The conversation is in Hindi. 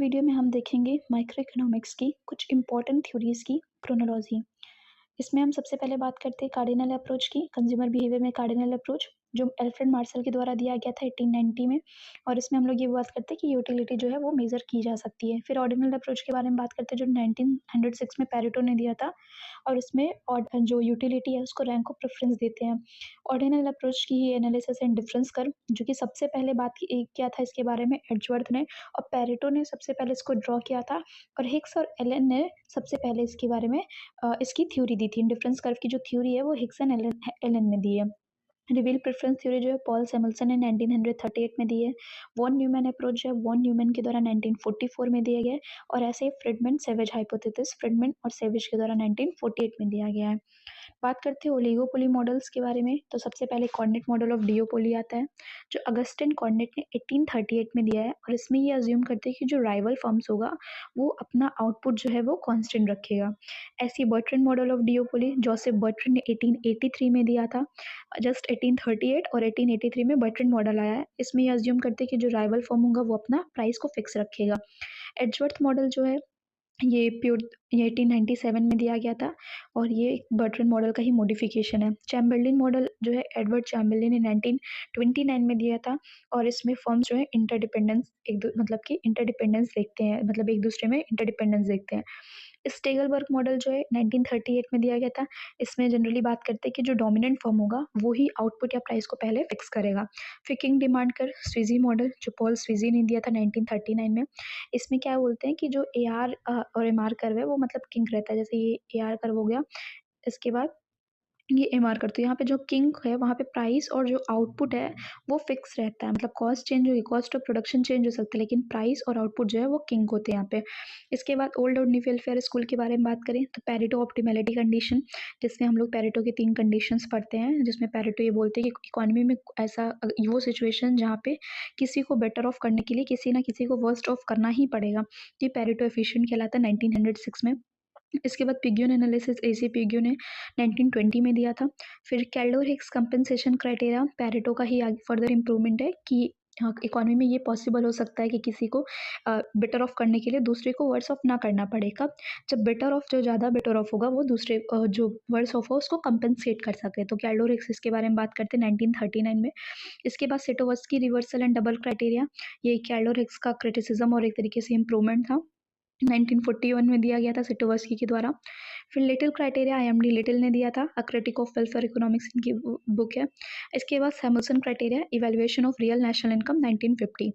वीडियो में हम देखेंगे माइक्रो इकोनॉमिक्स की कुछ इंपॉर्टेंट थ्योरीज की क्रोनोलॉजी। इसमें हम सबसे पहले बात करते हैं कार्डिनल अप्रोच की, कंज्यूमर बिहेवियर में कार्डिनल अप्रोच, जो अल्फ्रेड मार्शल के द्वारा दिया गया था 1890 में। और इसमें हम लोग ये बात करते हैं कि यूटिलिटी जो है वो मेजर की जा सकती है। फिर ऑर्डिनल अप्रोच के बारे में बात करते हैं जो 1906 में पेरेटो ने दिया था, और इसमें जो यूटिलिटी है उसको रैंक ऑफ प्रेफरेंस देते हैं। ऑर्डिनल अप्रोच की ही एनालिसिस एंड डिफरेंस कर्व, जो कि सबसे पहले किया था इसके बारे में एड्जवर्थ ने, और पेरेटो ने सबसे पहले इसको ड्रॉ किया था, और हिक्स और एलन ने सबसे पहले इसके बारे में इसकी थ्योरी दी थी। डिफरेंस कर्व की जो थ्योरी है वो हिक्स एंड एलन ने दी है। रिवील प्रेफरेंस थ्योरी जो है पॉल सैमुअल्सन ने 1938 में दी है। वॉन न्यूमैन अप्रोच जो है वॉन न्यूमैन के द्वारा 1944 में दिया गया है। और ऐसे ही फ्रिडमैन सेवेज हाइपोथेसिस फ्रिडमैन और सेवेज के द्वारा 1948 में दिया गया है। बात करते हैं ओलिगोपोली मॉडल्स के बारे में, तो सबसे पहले कॉर्डिनेट मॉडल ऑफ डिओपोली आता है, जो अगस्टिन कॉर्डिनेट ने 1838 में दिया है। और इसमें ये अज्यूम करते हैं कि जो राइवल फर्म्स होगा वो अपना आउटपुट जो है वो कांस्टेंट रखेगा। ऐसी Bertrand model of डिओपोली Joseph Bertrand ने 1883 में दिया था। जस्ट 1838 और 1883 में बर्ट्रैंड मॉडल आया है। इसमें ये अज्यूम करते हैं कि जो राइवल फर्म होगा वो अपना प्राइस को फिक्स रखेगा। एडजवर्थ मॉडल जो है ये 1897 में दिया गया था, और ये बर्ट्रैंड मॉडल का ही मॉडिफिकेशन है। चैम्बरलिन मॉडल जो है एडवर्ड चैम्बरलिन ने 1929 में दिया था, और इसमें फर्म्स जो है इंटरडिपेंडेंस मतलब कि इंटरडिपेंडेंस देखते हैं, मतलब एक दूसरे में इंटरडिपेंडेंस देखते हैं। स्टेगलबर्ग मॉडल जो है 1938 में दिया गया था। इसमें जनरली बात करते हैं कि जो डोमिनेंट फर्म होगा वो ही आउटपुट या प्राइस को पहले फिक्स करेगा। फिर किंग डिमांड कर स्विजी मॉडल जो पॉल स्विजी ने दिया था 1939 में। इसमें क्या बोलते हैं कि जो ए आर और एम आर कर्व है वो मतलब किंग रहता है, जैसे ये ए आर कर्व हो गया, इसके बाद ये एम आर कर्व। तो यहाँ पे जो किंग है वहाँ पे प्राइस और जो आउटपुट है वो फिक्स रहता है, मतलब कॉस्ट चेंज होगी, कॉस्ट ऑफ प्रोडक्शन चेंज हो सकता है, लेकिन प्राइस और आउटपुट जो है वो किंग होते हैं यहाँ पे। इसके बाद ओल्ड और न्यू वेलफेयर स्कूल के बारे में बात करें तो पेरेटो ऑप्टिमैलिटी कंडीशन, जिसमें हम लोग पेरेटो की 3 कंडीशंस पढ़ते हैं, जिसमें पेरेटो ये बोलते हैं कि इकोनॉमी में ऐसा वो सिचुएशन जहाँ पे किसी को बेटर ऑफ करने के लिए किसी ना किसी को वर्स्ट ऑफ करना ही पड़ेगा। ये पेरेटो एफिशिएंट कहलाता है 1906 में। इसके बाद पिग्यून एनालिसिस एसी पिग्यून ने 1920 में दिया था। फिर कैल्डोर हिक्स कंपेंसेशन क्राइटेरिया पेरेटो का ही फर्दर इम्प्रूवमेंट है कि इकोनॉमी में ये पॉसिबल हो सकता है कि किसी को बेटर ऑफ करने के लिए दूसरे को वर्स ऑफ ना करना पड़ेगा, जब बेटर ऑफ जो ज़्यादा बेटर ऑफ होगा वो दूसरे जो वर्स ऑफ हो उसको कंपेंसेट कर सके। तो कैल्डोर हिक्स इसके बारे में बात करते हैं 1939 में। इसके बाद सेटोवस्की रिवर्सल एंड डबल क्राइटेरिया, ये कैल्डोर हिक्स का क्रिटिसिज्म और एक तरीके से इम्प्रूवमेंट था, 1941 में दिया गया था सिटोवस्की के द्वारा। फिर लिटिल क्राइटेरिया आईएमडी लिटिल ने दिया था, अ क्रिटिक ऑफ वेलफेयर इकोनॉमिक्स इनकी बुक है। इसके बाद Samuelson criteria evaluation of real national income 1950।